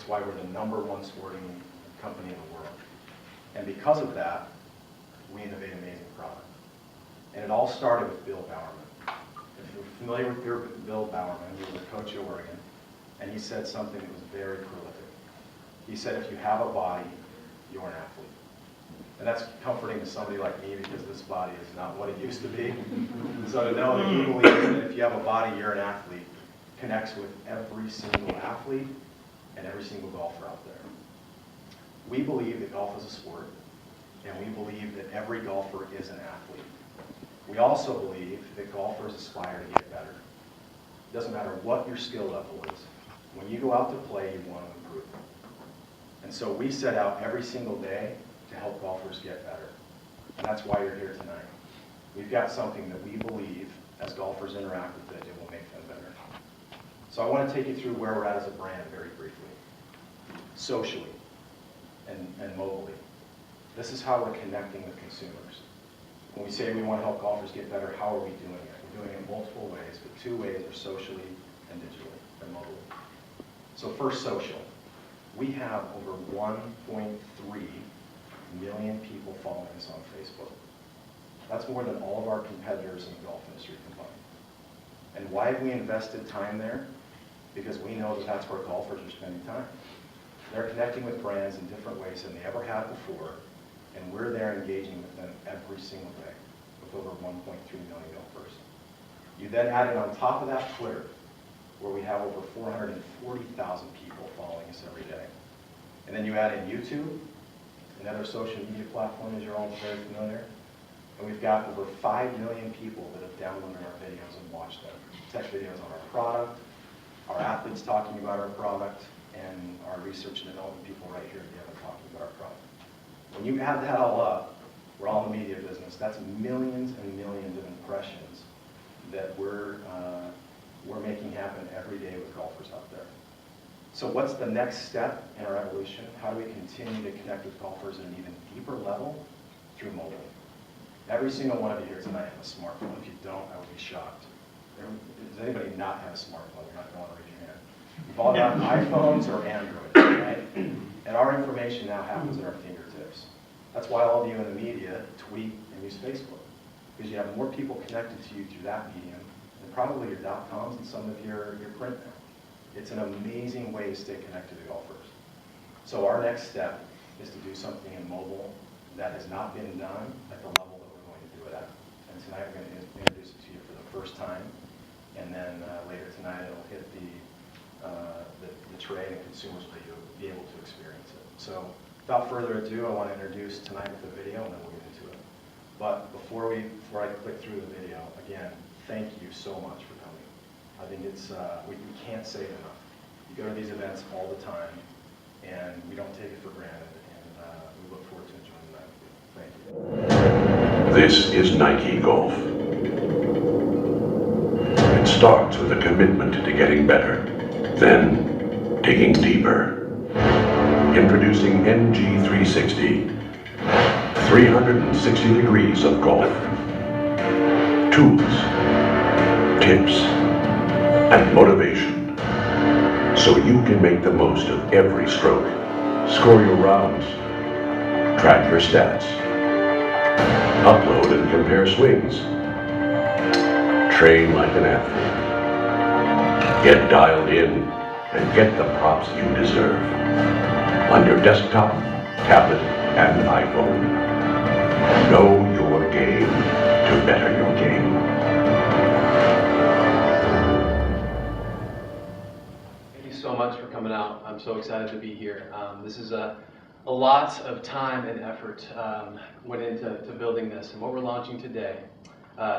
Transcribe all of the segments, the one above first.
why we're the #1 sporting company in the world. And because of that, we innovate amazing product. And it all started with Bill Bowerman. If you're familiar with Bill Bowerman, he was a coach at Oregon, and he said something that was very prolific. He said, if you have a body, you're an athlete. And that's comforting to somebody like me because this body is not what it used to be. So to know that he believes that if you have a body, you're an athlete, connects with every single athlete and every single golfer out there. We believe that golf is a sport, and we believe that every golfer is an athlete. We also believe that golfers aspire to get better. It doesn't matter what your skill level is. When you go out to play, you want to improve. And so we set out every single day to help golfers get better. And that's why you're here tonight. We've got something that we believe, as golfers interact with it, it will make them better. So I want to take you through where we're at as a brand very briefly. Socially and mobily. This is how we're connecting with consumers. When we say we want to help golfers get better, how are we doing it? We're doing it in multiple ways, but 2 ways are socially and digitally and mobily. So first, social. We have over 1.3 million people following us on Facebook. That's more than all of our competitors in the golf industry combined. And why have we invested time there? Because we know that that's where golfers are spending time. They're connecting with brands in different ways than they ever had before, and we're there engaging with them every single day with over 1.3 million golfers. You then add in on top of that Twitter, where we have over 440,000 people following us every day. And then you add in YouTube, another social media platform, as you're all very familiar. And we've got over 5 million people that have downloaded our videos and watched them. Tech videos on our product, our athletes talking about our product, and our research and development people right here together talking about our product. When you add that all up, we're all in the media business, that's millions and millions of impressions that we're making happen every day with golfers out there. So what's the next step in our evolution? How do we continue to connect with golfers at an even deeper level? Through mobile. Every single one of you here tonight has a smartphone. If you don't, I would be shocked. Does anybody not have a smartphone? You're not going to raise your hand. You've all got iPhones or Androids, right? And our information now happens at our fingertips. That's why all of you in the media tweet and use Facebook. Because you have more people connected to you through that medium than probably your .coms and some of your print now. It's an amazing way to stay connected to golfers. So our next step is to do something in mobile that has not been done at the level that we're going to do it at. And tonight we're going to introduce it to you for the first time. And then later tonight it'll hit the tray and consumers will be able to experience it. So without further ado, I want to introduce tonight with a video and then we'll get into it. But before I click through the video, again, thank you so much for coming. I think it's, we can't say it enough. You go to these events all the time and we don't take it for granted, and we look forward to enjoying the night with you. Thank you. This is Nike Golf. It starts with a commitment to getting better, then digging deeper. Introducing NG360. 360 degrees of golf. Tools, tips, and motivation, so you can make the most of every stroke. Score your rounds, track your stats, upload and compare swings, train like an athlete, get dialed in and get the props you deserve on your desktop, tablet, and iPhone. Know your game to better your game. Thank you so much for coming out. I'm so excited to be here. This is a lot of time and effort went into building this, and what we're launching today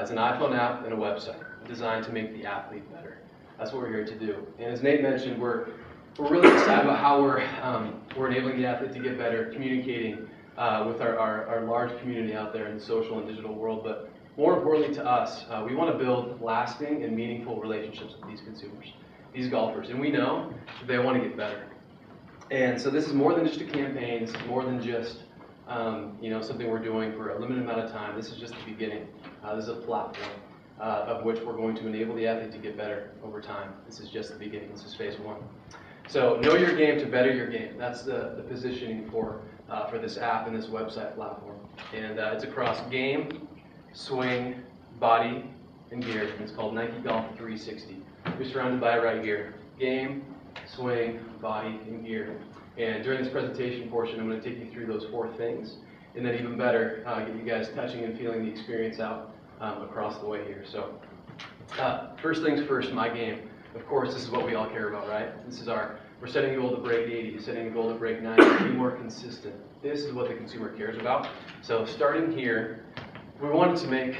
is an iPhone app and a website designed to make the athlete better. That's what we're here to do. And as Nate mentioned, we're really excited about how we're enabling the athlete to get better, communicating with our large community out there in the social and digital world. But more importantly to us, we want to build lasting and meaningful relationships with these consumers, these golfers, and we know that they want to get better. And so this is more than just a campaign. This is more than just something we're doing for a limited amount of time. This is just the beginning. This is a platform of which we're going to enable the athlete to get better over time. This is just the beginning. This is phase 1. So know your game to better your game. That's the positioning for this app and this website platform. And it's across game, swing, body, and gear. And it's called Nike Golf 360. You're surrounded by it right here. Game, swing, body, and gear. And during this presentation portion, I'm going to take you through those 4 things. And then even better, get you guys touching and feeling the experience out across the way here. So first things first, my game. Of course, this is what we all care about, right? We're setting a goal to break 80, setting a goal to break 90, be more consistent. This is what the consumer cares about. So starting here, we wanted to make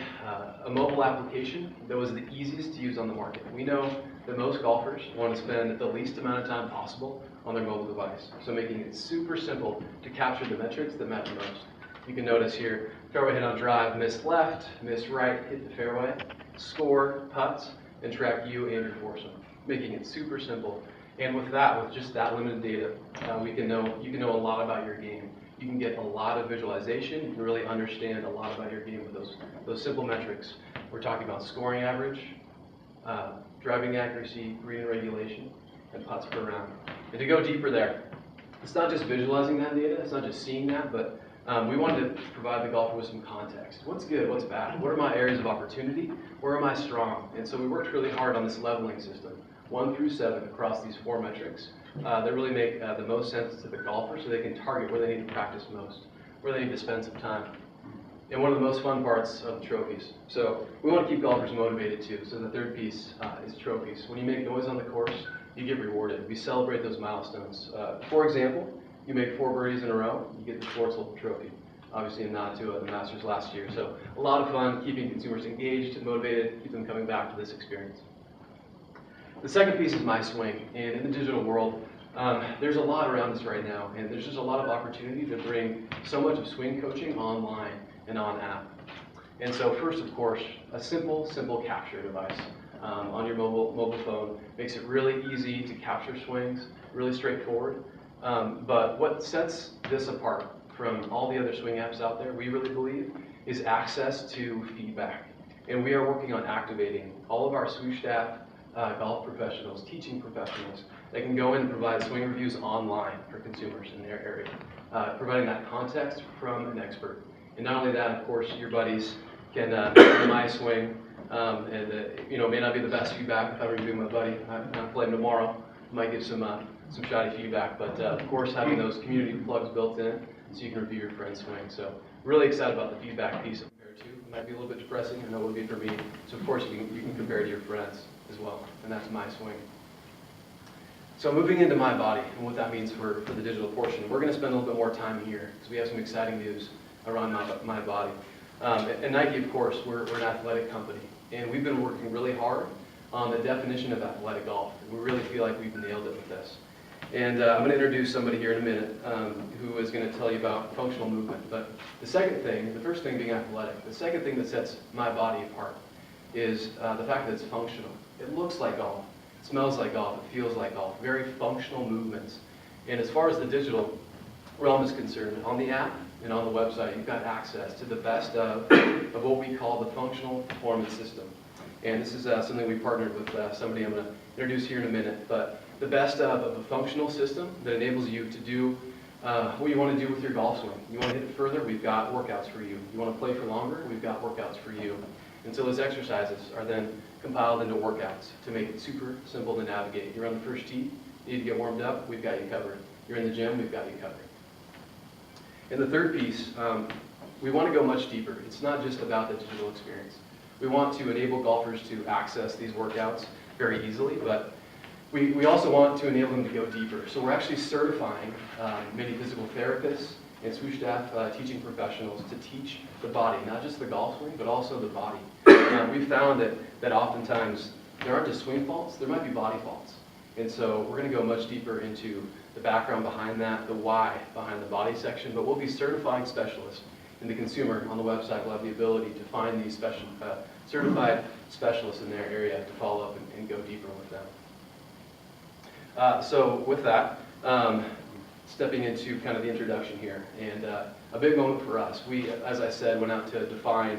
a mobile application that was the easiest to use on the market. We know that most golfers want to spend the least amount of time possible on their mobile device. So making it super simple to capture the metrics that matter most. You can notice here, fairway hit on drive, missed left, missed right, hit the fairway, score, putts, and track you and your foursome. Making it super simple. And with just that limited data, you can know a lot about your game. You can get a lot of visualization. You can really understand a lot about your game with those simple metrics. We're talking about scoring average, driving accuracy, green regulation, and putts per round. And to go deeper there, it's not just visualizing that data, it's not just seeing that, but we wanted to provide the golfer with some context. What's good, what's bad? What are my areas of opportunity? Where am I strong? And so we worked really hard on this leveling system, 1 through 7 across these 4 metrics that really make the most sense to the golfer so they can target where they need to practice most, where they need to spend some time. And one of the most fun parts of the trophies. So we want to keep golfers motivated too. So the third piece is trophies. When you make noise on the course, you get rewarded. We celebrate those milestones. For example, you make 4 birdies in a row, you get the Schwartzel Trophy. Obviously a nod to the Masters last year. So a lot of fun, keeping consumers engaged and motivated, keep them coming back to this experience. The second piece is my swing. And in the digital world, there's a lot around us right now. And there's just a lot of opportunity to bring so much of swing coaching online and on app. And so first, of course, a simple capture device on your mobile phone makes it really easy to capture swings, really straightforward. But what sets this apart from all the other swing apps out there, we really believe, is access to feedback. And we are working on activating all of our swoosh staff, golf professionals, teaching professionals that can go in and provide swing reviews online for consumers in their area, providing that context from an expert. And not only that, of course, your buddies can my swing, and it may not be the best feedback if I review my buddy. I'm playing tomorrow. Might give some shoddy feedback, but of course having those community plugs built in so you can review your friend's swing. So really excited about the feedback piece compared to. It might be a little bit depressing, I know it would be for me. So of course you can compare to your friends as well, and that's my swing. So moving into my body and what that means for the digital portion, we're going to spend a little bit more time here because we have some exciting news around my body. At Nike, of course, we're an athletic company, and we've been working really hard on the definition of athletic golf. We really feel like we've nailed it with this. And I'm going to introduce somebody here in a minute who is going to tell you about functional movement. But the first thing being athletic, the second thing that sets my body apart is the fact that it's functional. It looks like golf, it smells like golf, it feels like golf, very functional movements. And as far as the digital realm is concerned, on the app and on the website, you've got access to the best of what we call the functional performance system. And this is something we partnered with somebody I'm going to introduce here in a minute. But the best of a functional system that enables you to do what you want to do with your golf swing. You want to hit it further, we've got workouts for you. You want to play for longer, we've got workouts for you. And so those exercises are then compiled into workouts to make it super simple to navigate. You're on the first tee, you need to get warmed up, we've got you covered. You're in the gym, we've got you covered. And the third piece, we want to go much deeper. It's not just about the digital experience. We want to enable golfers to access these workouts very easily, but we also want to enable them to go deeper. So we're actually certifying many physical therapists and swoosh staff teaching professionals to teach the body, not just the golf swing, but also the body. We've found that oftentimes there aren't just swing faults, there might be body faults. And so we're going to go much deeper into the background behind that, the why behind the body section, but we'll be certifying specialists. And the consumer on the website will have the ability to find these certified specialists in their area to follow up and go deeper with them. So with that, stepping into kind of the introduction here, and a big moment for us. We, as I said, went out to define